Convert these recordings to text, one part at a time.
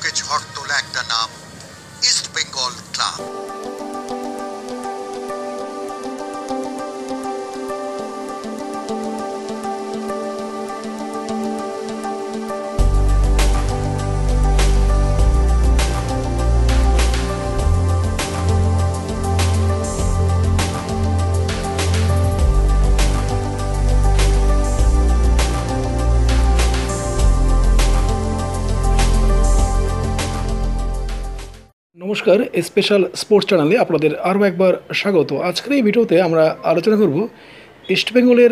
বুকে ঝড় তোলা একটা নাম, ইস্ট বেঙ্গল ক্লাব। নমস্কার, স্পেশাল স্পোর্টস চ্যানেলে আপনাদের আরও একবার স্বাগত। আজকের এই ভিডিওতে আমরা আলোচনা করব ইস্টবেঙ্গলের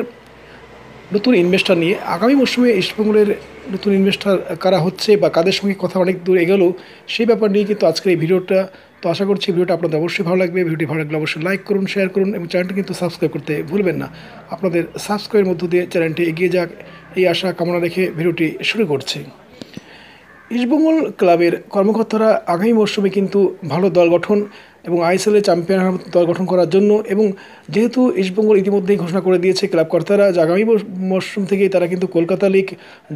নতুন ইনভেস্টার নিয়ে। আগামী মরশুমে ইস্টবেঙ্গলের নতুন ইনভেস্টার কারা হচ্ছে বা কাদের সঙ্গে কথা অনেক দূর এগোলো সেই ব্যাপার নিয়ে কিন্তু আজকের এই ভিডিওটা। তো আশা করছি ভিডিওটা আপনাদের অবশ্যই ভালো লাগবে। ভিডিওটি ভালো লাগলে অবশ্যই লাইক করুন, শেয়ার করুন এবং চ্যানেলটি কিন্তু সাবস্ক্রাইব করতে ভুলবেন না। আপনাদের সাবস্ক্রাইবের মধ্য দিয়ে চ্যানেলটি এগিয়ে যাক, এই আশা কামনা রেখে ভিডিওটি শুরু করছি। ইস্টবেঙ্গল ক্লাবের কর্মকর্তারা আগামী মরশুমে কিন্তু ভালো দল গঠন এবং আইএসএলে চ্যাম্পিয়ন দল গঠন করার জন্য, এবং যেহেতু ইস্টবেঙ্গল ইতিমধ্যেই ঘোষণা করে দিয়েছে ক্লাব কর্তারা যে আগামী মরশুম থেকেই তারা কিন্তু Kolkata league,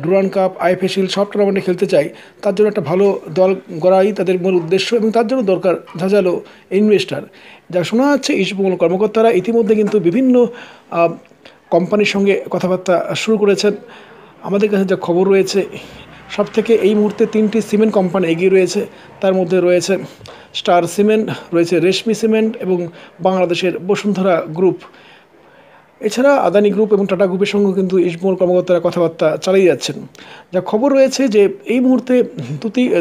Durand cup, IFA shield সব টুর্নামেন্টে খেলতে চায়, তার জন্য একটা ভালো দল গড়াই তাদের মূল উদ্দেশ্য এবং তার জন্য দরকার ঝাঁঝালো ইনভেস্টার। যা শোনা যাচ্ছে ইস্টবেঙ্গল কর্মকর্তারা ইতিমধ্যে কিন্তু বিভিন্ন কোম্পানির সঙ্গে কথাবার্তা শুরু করেছেন। আমাদের কাছে যা খবর রয়েছে, সব থেকে এই মুহূর্তে 3টি সিমেন্ট কোম্পানি এগিয়ে রয়েছে। তার মধ্যে রয়েছে স্টার সিমেন্ট, রয়েছে রেশমি সিমেন্ট এবং বাংলাদেশের বসুন্ধরা গ্রুপ। এছাড়া আদানি গ্রুপ এবং টাটা গ্রুপের সঙ্গেও কিন্তু ইস্টবেঙ্গল কর্মকর্তারা কথাবার্তা চালিয়ে যাচ্ছেন। যা খবর রয়েছে যে এই মুহূর্তে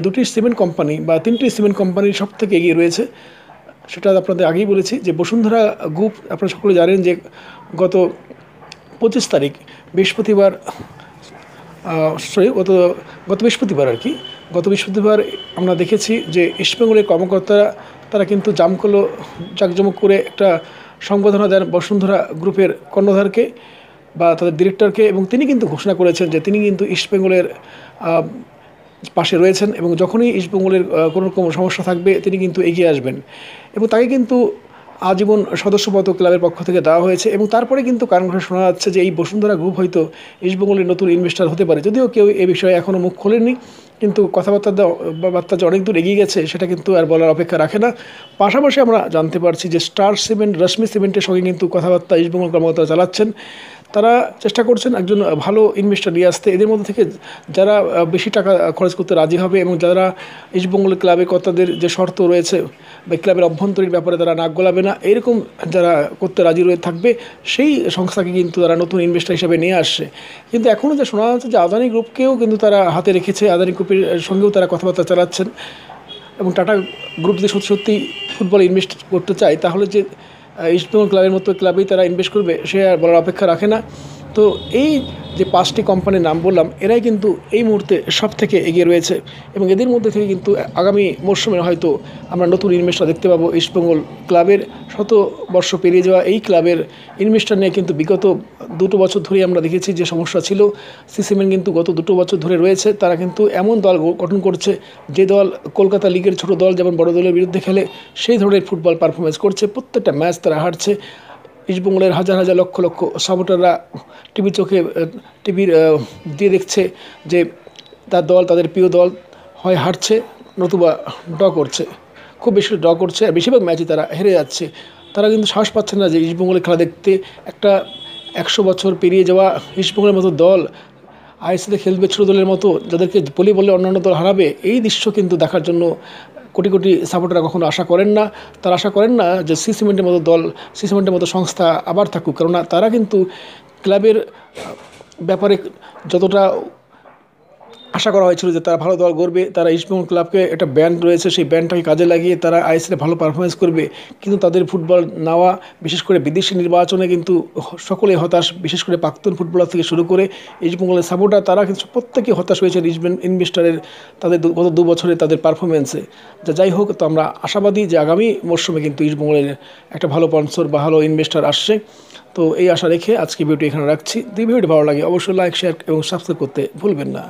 দুটি সিমেন্ট কোম্পানি বা 3টি সিমেন্ট কোম্পানি সব থেকে এগিয়ে রয়েছে। সেটা আপনাদের আগেই বলেছি যে বসুন্ধরা গ্রুপ, আপনারা সকলে জানেন যে গত 25 তারিখ বৃহস্পতিবার গত বৃহস্পতিবার আমরা দেখেছি যে ইস্টবেঙ্গলের কর্মকর্তারা তারা কিন্তু জাঁকজমক করে একটা সংবর্ধনা দেন বসুন্ধরা গ্রুপের কর্ণধারকে বা তাদের ডিরেক্টরকে, এবং তিনি কিন্তু ঘোষণা করেছেন যে তিনি কিন্তু ইস্টবেঙ্গলের পাশে রয়েছেন এবং যখনই ইস্টবেঙ্গলের কোনো রকম সমস্যা থাকবে তিনি কিন্তু এগিয়ে আসবেন, এবং তাকে কিন্তু আজীবন সদস্যপদ ক্লাবের পক্ষ থেকে দেওয়া হয়েছে। এবং তারপরে কিন্তু কারণ শোনা যাচ্ছে যে এই বসুন্ধরা গ্রুপ হয়তো ইস্টবেঙ্গলের নতুন ইনভেস্টার হতে পারে, যদিও কেউ এ বিষয়ে এখনও মুখ খোলেনি, কিন্তু কথাবার্তা যে অনেক দূর এগিয়ে গেছে সেটা কিন্তু আর বলার অপেক্ষা রাখে না। পাশাপাশি আমরা জানতে পারছি যে স্টার সিমেন্ট, রেশমি সিমেন্টের সঙ্গে কিন্তু কথাবার্তা ইস্টবেঙ্গল কর্মকর্তারা চালাচ্ছেন। তারা চেষ্টা করছেন একজন ভালো ইনভেস্টর নিয়ে আসতে, এদের মধ্যে থেকে যারা বেশি টাকা খরচ করতে রাজি হবে এবং যারা ইস্টবেঙ্গল ক্লাবে কর্তাদের যে শর্ত রয়েছে বা ক্লাবের অভ্যন্তরীণ ব্যাপারে তারা নাক গলাবে না, এরকম যারা করতে রাজি থাকবে সেই সংস্থাকে কিন্তু তারা নতুন ইনভেস্টর হিসেবে নিয়ে আসছে। কিন্তু এখনও যে শোনা যাচ্ছে যে আদানি গ্রুপকেও কিন্তু তারা হাতে রেখেছে, আদানি গ্রুপের সঙ্গেও তারা কথাবার্তা চালাচ্ছেন, এবং টাটা গ্রুপ যদি সত্যি ফুটবলে ইনভেস্ট করতে চায় তাহলে যে ইস্টবেঙ্গল ক্লাবের মতো ক্লাবেই তারা ইনভেস্ট করবে সে আর বলার অপেক্ষা রাখে না। তো এই যে 5টি কোম্পানির নাম বললাম, এরাই কিন্তু এই মুহূর্তে সব থেকে এগিয়ে রয়েছে, এবং এদের মধ্যে থেকে কিন্তু আগামী মরশুমে হয়তো আমরা নতুন ইনভেস্টার দেখতে পাবো। ইস্টবেঙ্গল ক্লাবের বর্ষ পেরিয়ে যাওয়া এই ক্লাবের ইনভেস্টার নিয়ে কিন্তু বিগত 2 বছর ধরেই আমরা দেখেছি যে সমস্যা ছিল। সিমেন্ট কিন্তু গত 2 বছর ধরে রয়েছে, তারা কিন্তু এমন দল গঠন করছে যে দল কলকাতা লিগের ছোট দল যেমন বড় দলের বিরুদ্ধে খেলে সেই ধরনের ফুটবল পারফরমেন্স করছে। প্রত্যেকটা ম্যাচ তারা হারছে। ইস্টবেঙ্গলের হাজার হাজার লক্ষ লক্ষ সাপোর্টাররা টিভির দিয়ে দেখছে যে তার দল, তাদের প্রিয় দল হয় হারছে নতুবা ড্র করছে, খুব বেশি ড্র করছে, আর বেশিরভাগ ম্যাচই তারা হেরে যাচ্ছে। তারা কিন্তু সাহস পাচ্ছে না যে ইস্টবেঙ্গলের খেলা দেখতে। একটা 100 বছর পেরিয়ে যাওয়া ইস্টবেঙ্গলের মতো দল আইএসএলে খেলবে ছোটো দলের মতো, যাদেরকে বলে অন্যান্য দল হারাবে, এই দৃশ্য কিন্তু দেখার জন্য কোটি কোটি সাপোর্টাররা কখনো আশা করেন না। তারা আশা করেন না যে সিমেন্টের মতো সংস্থা আবার থাকুক, কেননা তারা কিন্তু ক্লাবের ব্যাপারে যতটা আশা করা হয়েছিল যে তারা ভালো দল গড়বে, তারা ইস্টবেঙ্গল ক্লাবকে একটা ব্যান্ড রয়েছে, সেই ব্যান্ডটাকে কাজে লাগিয়ে তারা আইএসএলে ভালো পারফরমেন্স করবে, কিন্তু তাদের ফুটবল নেওয়া, বিশেষ করে বিদেশি নির্বাচনে কিন্তু সকলেই হতাশ, বিশেষ করে প্রাক্তন ফুটবলার থেকে শুরু করে ইস্টবেঙ্গলের সাপোর্টার, তারা কিন্তু প্রত্যেকেই হতাশ হয়েছে ইনভেস্টারের তাদের গত 2 বছরে তাদের পারফরমেন্সে। যাই হোক, তো আমরা আশাবাদী যে আগামী মরশুমে কিন্তু ইস্টবেঙ্গলের একটা ভালো স্পন্সর বা ভালো ইনভেস্টার আসছে। তো এই আশা রেখে আজকে ভিডিওটি এখানে রাখছি। যদি ভিডিওটি ভালো লাগে অবশ্যই লাইক, শেয়ার এবং সাবস্ক্রাইব করতে ভুলবেন না।